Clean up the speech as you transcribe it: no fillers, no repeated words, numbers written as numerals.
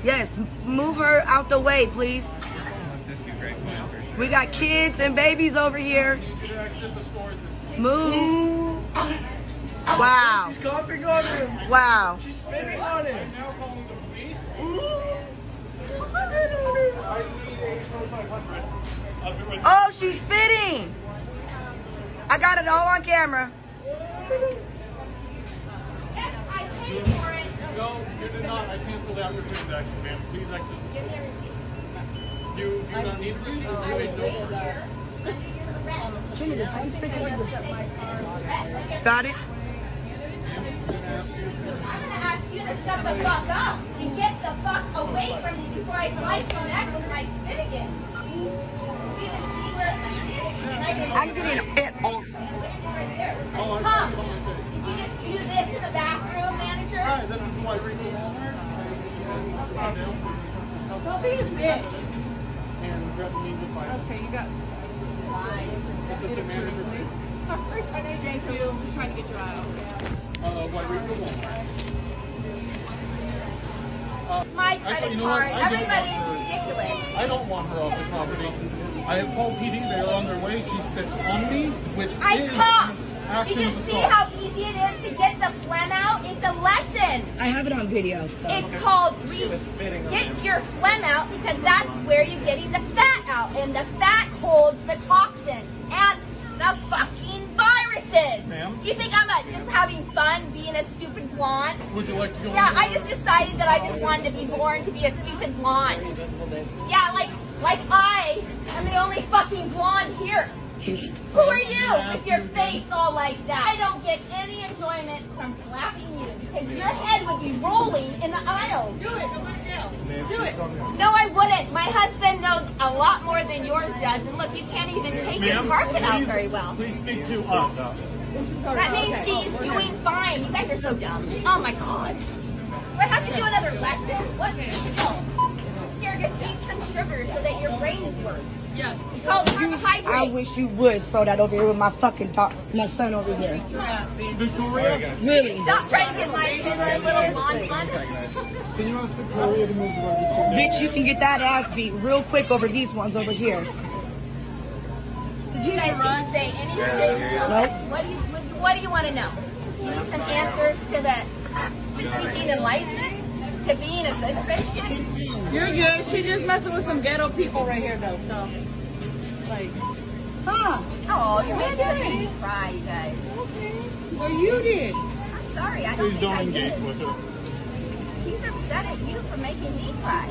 Yes, move her out the way, please. We got kids and babies over here. Move. Wow. She's coughing on him. Wow. She's spitting on him. Oh, she's spitting. I got it all on camera. Yes, I paid for it. No, you did not. I canceled out your transaction, ma'am. Please exit. Give me a receipt. You do not need a receipt. I You will ain't wait no here under your arrest. Got it? I'm gonna ask you to shut the fuck up and get the fuck away from me before I slice your neck with my spit again. Do you even see where it landed? I'm getting a pit on. Right there. Huh? Did you just do this in the bathroom, manager? Hi, this is White Regal Walmart. Don't be a bitch. And grab me the file. Okay, you got. Assistant manager, please. Thank you. Just trying to get you out. White Regal Walmart. My Actually, credit you know what? card. I don't Everybody's want her. ridiculous. I don't want her off the property. I have called PD. They are on their way. She spit on me, which I is coughed. action Did you of see assault. how easy it is to get the phlegm out? It's a lesson. I have it on video. So. It's called get your phlegm out because that's where you're getting the fat out. And the fat holds the toxins and the fucking viruses. Ma'am? You think I'm just having fun being a stupid blonde? Would you like to go? Yeah, I just decided that I just wanted to be born to be a stupid blonde. Yeah, like I am the only fucking blonde here. Who are you with your face all like that? I don't get any enjoyment from slapping you because your head would be rolling in the aisles. Do it. Come on down. Do it. No, I wouldn't. My husband knows a lot more than yours does. And look, you can't even take your Ma'am, carpet out please- very well. Please speak to us. That means she's doing fine. You guys are so dumb. Oh my god. Do I have to do another lesson? What? Oh. Here, just eat some sugar so that your brains work. Yes. It's called carbohydrate. I wish you would throw that over here with my fucking my son over here. The Korea. Really? Stop trying to get my attention, little blonde one. Can you ask the Korea to move the register? Bitch, you can get that ass beat real quick over these ones over here. Did you guys can say any shit? Nope. What do you want to know? You need some answers to seeking enlightenment? To being a good Christian? You're good. She just messing with some ghetto people right here, though. So, like. Huh? Oh, you're making me cry, you guys. Well, you did. I'm sorry, I don't Please think I don't engage did. with her. He's upset at you for making me cry.